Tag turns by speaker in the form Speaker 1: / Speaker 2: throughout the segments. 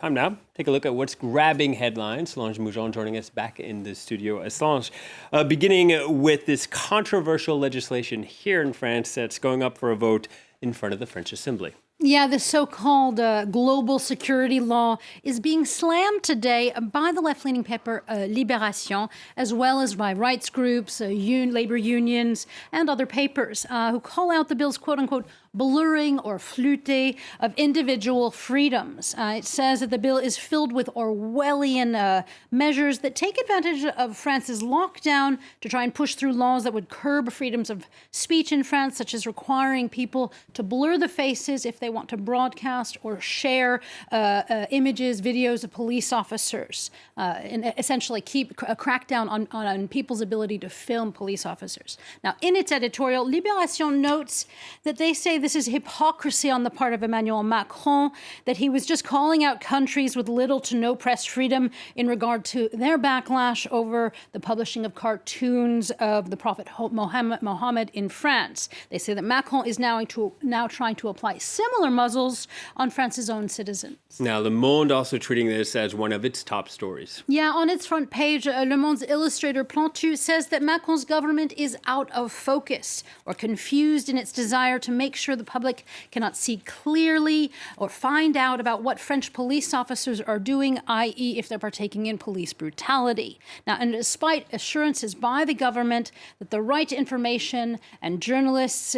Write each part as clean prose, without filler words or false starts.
Speaker 1: Time now. Take a look at what's grabbing headlines. Solange Moujon joining us back in the studio. Solange, beginning with this controversial legislation here in France that's going up for a vote in front of the French Assembly.
Speaker 2: Yeah, the so-called global security law is being slammed today by the left-leaning paper Libération, as well as by rights groups, labor unions, and other papers who call out the bill's quote-unquote blurring or flouté of individual freedoms. It says that the bill is filled with Orwellian measures that take advantage of France's lockdown to try and push through laws that would curb freedoms of speech in France, such as requiring people to blur the faces if they want to broadcast or share images, videos of police officers, and essentially keep a crackdown on people's ability to film police officers. Now, in its editorial, Libération notes that they say this is hypocrisy on the part of Emmanuel Macron, that he was just calling out countries with little to no press freedom in regard to their backlash over the publishing of cartoons of the Prophet Mohammed in France. They say that Macron is now trying to apply similar muzzles on France's own citizens.
Speaker 1: Now, Le Monde also treating this as one of its top stories.
Speaker 2: Yeah, on its front page, Le Monde's illustrator Plantu says that Macron's government is out of focus or confused in its desire to make sure the public cannot see clearly or find out about what French police officers are doing, i.e. if they're partaking in police brutality. Now, and despite assurances by the government that the right to information and journalists'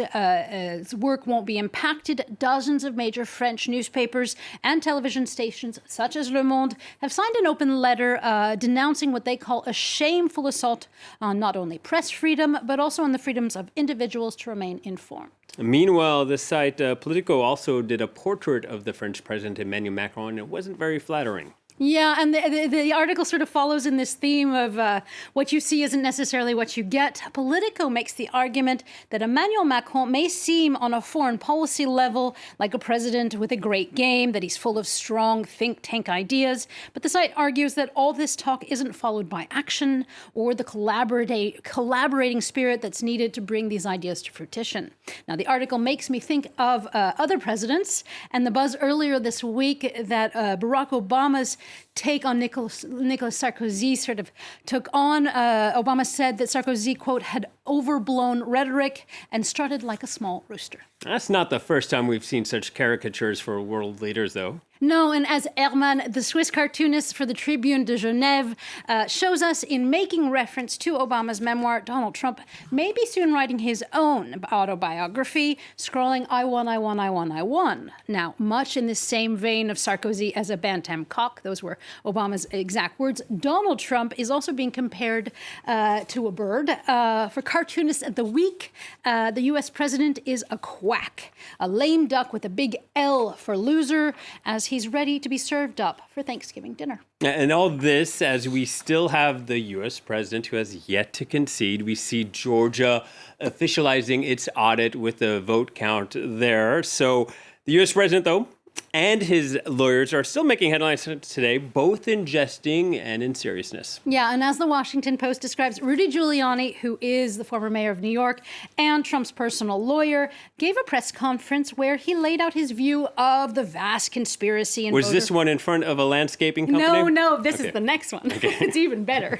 Speaker 2: work won't be impacted, dozens of major French newspapers and television stations, such as Le Monde, have signed an open letter denouncing what they call a shameful assault on not only press freedom, but also on the freedoms of individuals to remain informed.
Speaker 1: Meanwhile, the site Politico also did a portrait of the French President Emmanuel Macron, and it wasn't very flattering.
Speaker 2: Yeah, and the article sort of follows in this theme of what you see isn't necessarily what you get. Politico makes the argument that Emmanuel Macron may seem on a foreign policy level like a president with a great game, that he's full of strong think tank ideas. But the site argues that all this talk isn't followed by action or the collaborating spirit that's needed to bring these ideas to fruition. Now, the article makes me think of other presidents and the buzz earlier this week that Barack Obama's take on Nicolas Sarkozy sort of took on. Obama said that Sarkozy, quote, had overblown rhetoric and strutted like a small rooster.
Speaker 1: That's not the first time we've seen such caricatures for world leaders, though.
Speaker 2: No, and as Herman, the Swiss cartoonist for the Tribune de Genève, shows us in making reference to Obama's memoir, Donald Trump may be soon writing his own autobiography, scrolling, I won. Now, much in the same vein of Sarkozy as a bantam cock, those were Obama's exact words, Donald Trump is also being compared to a bird. For cartoonists at the week, the U.S. president is a quack, a lame duck with a big L for loser, as he's ready to be served up for Thanksgiving dinner.
Speaker 1: And all this as we still have the U.S. president who has yet to concede. We see Georgia officializing its audit with the vote count there. So the U.S. president, though, and his lawyers are still making headlines today, both in jesting and in seriousness.
Speaker 2: Yeah, and as the Washington Post describes, Rudy Giuliani, who is the former mayor of New York and Trump's personal lawyer, gave a press conference where he laid out his view of the vast conspiracy.
Speaker 1: Was this one in front of a landscaping company?
Speaker 2: No, this is the next one. Okay. It's even better.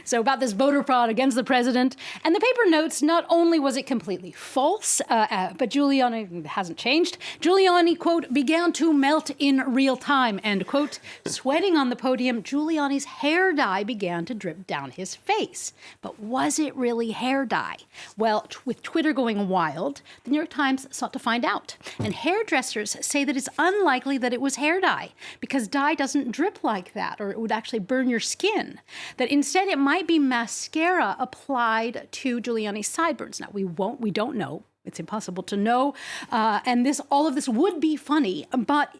Speaker 2: So about this voter fraud against the president. And the paper notes not only was it completely false, but Giuliani hasn't changed. Giuliani, quote, began to melt in real time, end quote. Sweating on the podium, Giuliani's hair dye began to drip down his face. But was it really hair dye? Well, with Twitter going wild, the New York Times sought to find out. And hairdressers say that it's unlikely that it was hair dye because dye doesn't drip like that, or it would actually burn your skin. That instead it might be mascara applied to Giuliani's sideburns. Now, we don't know. It's impossible to know. And all of this would be funny, but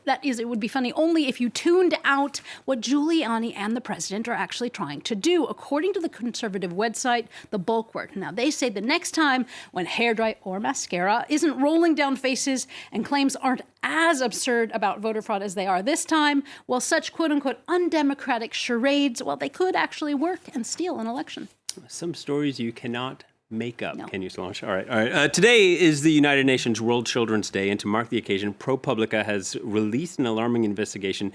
Speaker 2: it would be funny only if you tuned out what Giuliani and the president are actually trying to do, according to the conservative website, The Bulwark. Now, they say the next time when hairdye or mascara isn't rolling down faces and claims aren't as absurd about voter fraud as they are this time, well, such quote-unquote undemocratic charades, well, they could actually work and steal an election.
Speaker 1: Some stories you cannot makeup.
Speaker 2: No.
Speaker 1: Can you, Solange? All right. All right. Today is the United Nations World Children's Day, and to mark the occasion, ProPublica has released an alarming investigation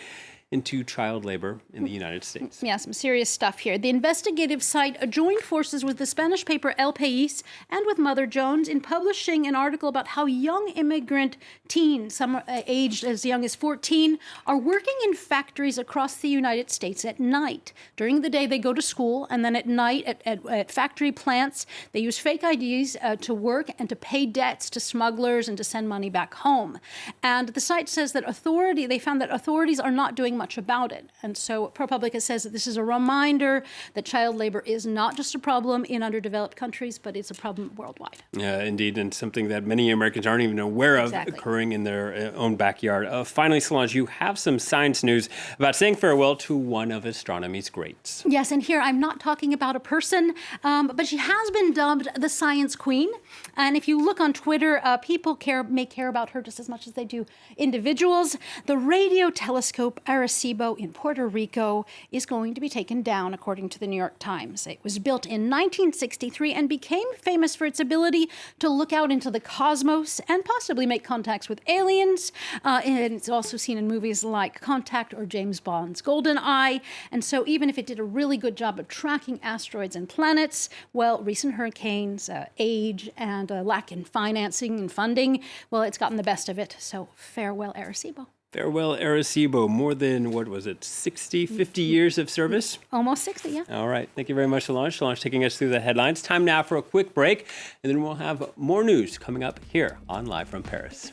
Speaker 1: into child labor in the United States.
Speaker 2: Yeah, some serious stuff here. The investigative site joined forces with the Spanish paper El País and with Mother Jones in publishing an article about how young immigrant teens, some aged as young as 14, are working in factories across the United States at night. During the day, they go to school, and then at night at factory plants, they use fake IDs to work and to pay debts to smugglers and to send money back home. And the site says that they found that authorities are not doing much about it. And so ProPublica says that this is a reminder that child labor is not just a problem in underdeveloped countries, but it's a problem worldwide.
Speaker 1: Yeah, indeed, and something that many Americans aren't even aware of occurring in their own backyard. Finally, Solange, you have some science news about saying farewell to one of astronomy's greats.
Speaker 2: Yes, and here I'm not talking about a person, but she has been dubbed the Science Queen. And if you look on Twitter, people may care about her just as much as they do individuals. The radio telescope Arecibo in Puerto Rico is going to be taken down, according to the New York Times. It was built in 1963 and became famous for its ability to look out into the cosmos and possibly make contacts with aliens. And it's also seen in movies like Contact or James Bond's GoldenEye. And so even if it did a really good job of tracking asteroids and planets, well, recent hurricanes, age, and lack in financing and funding, well, it's gotten the best of it. So farewell, Arecibo.
Speaker 1: Farewell, Arecibo. More than, 50 years of service?
Speaker 2: Almost 60, yeah.
Speaker 1: All right. Thank you very much, Solange. Solange taking us through the headlines. Time now for a quick break, and then we'll have more news coming up here on Live from Paris.